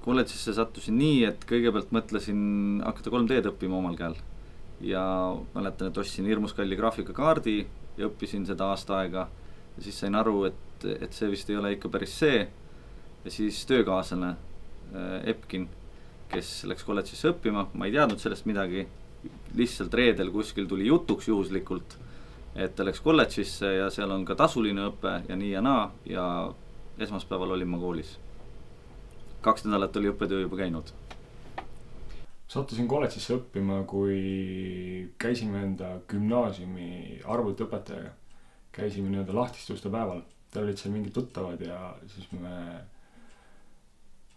Kolledžisse sattusin nii, et kõigepealt mõtlesin hakata 3D'd õppima omal käel. Ja mäletan, et ostsin hirmus kalli graafikakaardi ja õppisin seda aasta aega. Ja siis sain aru, et see vist ei ole ikka päris see. Ja siis töökaaslane Epkin, kes läks kolledžisse õppima, ma ei teadnud sellest midagi. Lihtsalt reedel kuskil tuli jutuks juhuslikult, et ta läks kolledžisse ja seal on ka tasuline õpe ja nii ja naa. Ja esmaspäeval olin ma koolis. 2 nädalat oli õppetöö juba käinud. Sattusin kolledžisse õppima, kui käisime enda gümnaasiumi arvutiõpetajaga. Käisime nii-öelda lahtistuste päeval. Tal olid seal mingid tuttavad ja siis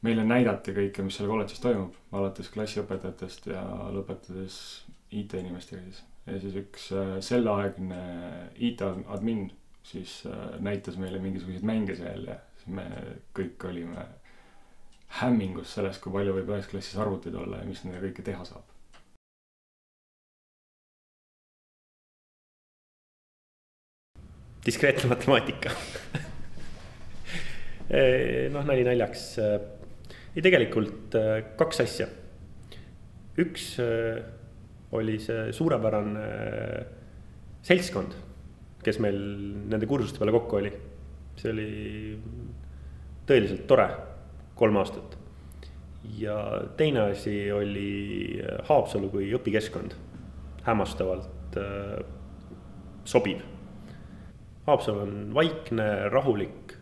meile näidati kõike, mis seal kolledžis toimub. Alates klassiõpetajatest ja lõpetades IT-inimestega siis. Ja siis üks selleaegne IT-admin siis näitas meile mingisuguseid mänge seal ja siis me kõik olime hämmingus sellest, kui palju võib ühes klassis arvuteid olla ja mis nende kõike teha saab. Diskreetne matemaatika. Nali naljaks. Ja tegelikult 2 asja. Üks oli see suurepärane seltskond, kes meil nende kursuste peale kokku oli. See oli tõeliselt tore 3 aastat. Ja teine asi oli Haapsalu kui õpikeskkond. Hämmastavalt sobiv. Haapsalu on vaikne, rahulik.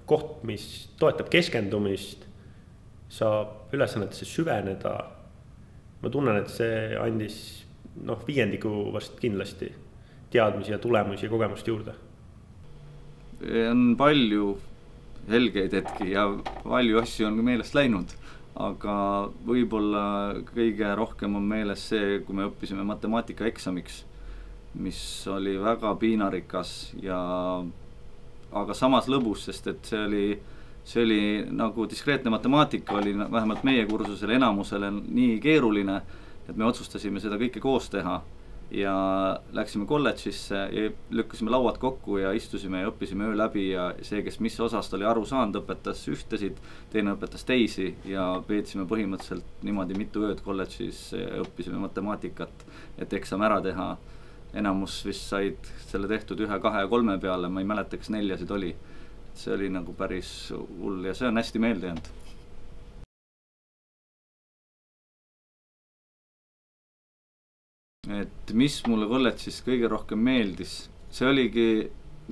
Koht, mis toetab keskendumist, saab ülesannetesse süveneda. Ma tunnen, et see andis 5 vast kindlasti teadmisi ja tulemusi ja kogemust juurde. On palju helgeid hetki ja palju asju on meelest läinud, aga võib-olla kõige rohkem on meeles see, kui me õppisime matemaatika eksamiks, mis oli väga piinarikas aga samas lõbus, sest et see oli nagu diskreetne matemaatika oli vähemalt meie kursusel enamusele nii keeruline, et me otsustasime seda kõike koos teha ja läksime kolledžisse ja lükkasime lauad kokku ja istusime ja õppisime öö läbi ja see, kes mis osast oli aru saanud, õpetas ühtesid, teine õpetas teisi ja veetsime põhimõtteliselt niimoodi mitu ööd kolledžis ja õppisime matemaatikat, et eksam ära teha. Enamus vist said selle tehtud 1, 2 ja 3 peale, ma ei mäleta, kas 4 oli. See oli nagu päris hull ja see on hästi meelde jäänud. Et mis mulle kolledžis kõige rohkem meeldis, see oligi,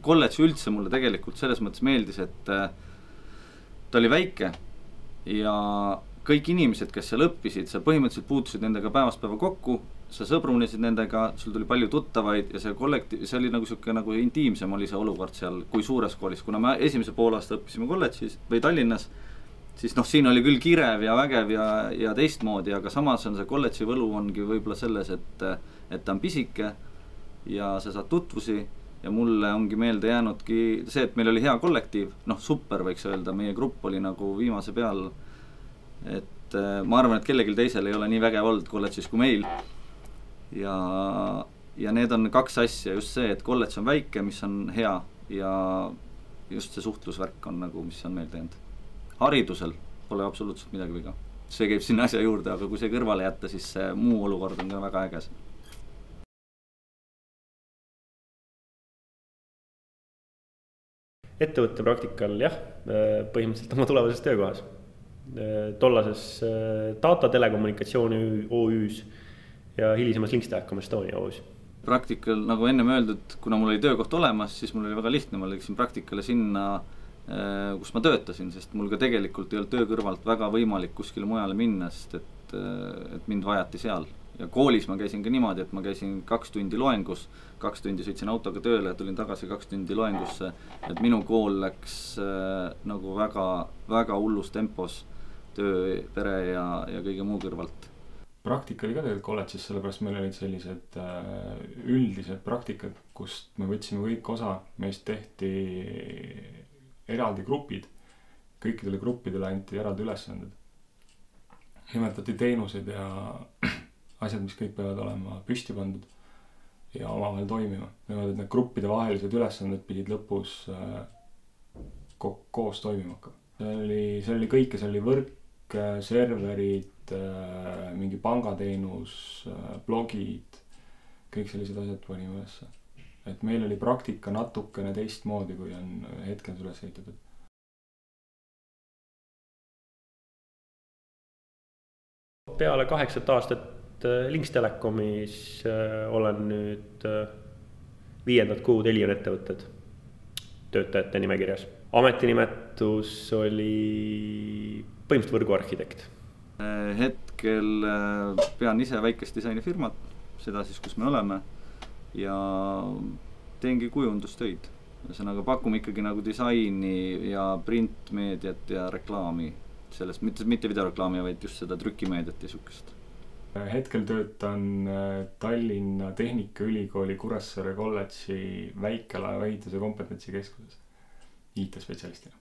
kolledž üldse mulle tegelikult selles mõttes meeldis, et ta oli väike ja kõik inimesed, kes seal õppisid, sa põhimõtteliselt puutusid nendega päevast päeva kokku, sa sõbrunesid nendega, sul tuli palju tuttavaid ja see oli nagu intiimsem oli see olukord seal kui suures koolis. Kuna me esimese poolaasta õppisime kolledžis või Tallinnas, siis siin oli küll kirev ja vägev ja teistmoodi, aga samas on see kolledži võlu ongi võib-olla selles, et ta on pisike ja sa saad tutvusi ja mulle ongi meelde jäänudki see, et meil oli hea kollektiiv, super võiks öelda, meie grupp oli nagu viimase peal, et ma arvan, et kellelgi teisel ei ole nii vägev olnud kolledžis kui meil ja need on 2 asja, just see, et kolledž on väike, mis on hea ja just see suhtlusvärk on nagu, mis on meelde jäänud. Haridusel pole absoluutselt midagi viga. See käib sinna asja juurde, aga kui see kõrvale jätta, siis see muu olukord on ka väga äges. Ettevõtte praktikal, jah, põhimõtteliselt oma tulevases töökohas. Tollases Data Telekommunikatsiooni OÜs ja hilisemas Linkstack Estonia OÜs. Praktikal, nagu ennem öeldud, kuna mul oli töökoht olemas, siis mul oli väga lihtne, ma läksin praktikale sinna, kus ma töötasin, sest mul ka tegelikult ei olnud töö kõrvalt väga võimalik kuskile mujale minna, sest et mind vajati seal. Ja koolis ma käisin ka niimoodi, et ma käisin 2 tundi loengus, 2 tundi sõitsin autoga tööle ja tulin tagasi 2 tundi loengusse, et minu kool läks nagu väga hullus tempos töö, pere ja kõige muu kõrvalt. Praktika oli ka tegelikult kolledžis, sellepärast meil olid sellised üldised praktikad, kust me võtsime kõik osa, meist tehti eraldi grupid, kõikidele gruppidele anti eraldi ülesanded. Nimetati teenused ja asjad, mis kõik peavad olema püsti pandud ja omavahel toimima. Niimoodi, et need gruppide vahelised ülesanded pidid lõpus koos toimima hakkama. seal oli kõike, seal oli võrk, serverid, mingi pangateenus, blogid, kõik sellised asjad panime ülesse. Et meil oli praktika natukene teistmoodi, kui on hetkel üles ehitatud. Peale 8 aastat Links Telekomis olen nüüd 5. kuud Elion ettevõtted töötajate nimekirjas. Ametinimetus oli põhimõtteliselt võrguarhitekt. Hetkel pean ise väikest disainifirmat, seda siis, kus me oleme, ja teengi kujundustöid. Ühesõnaga pakume ikkagi nagu disaini ja printmeediat ja reklaami. Sellest, mitte videoreklaami, vaid just seda trükimeediat ja sukest. Hetkel töötan Tallinna Tehnikaülikooli Kuressaare kolledži väikelaeva ehituse kompetentsikeskuses IT-spetsialistina.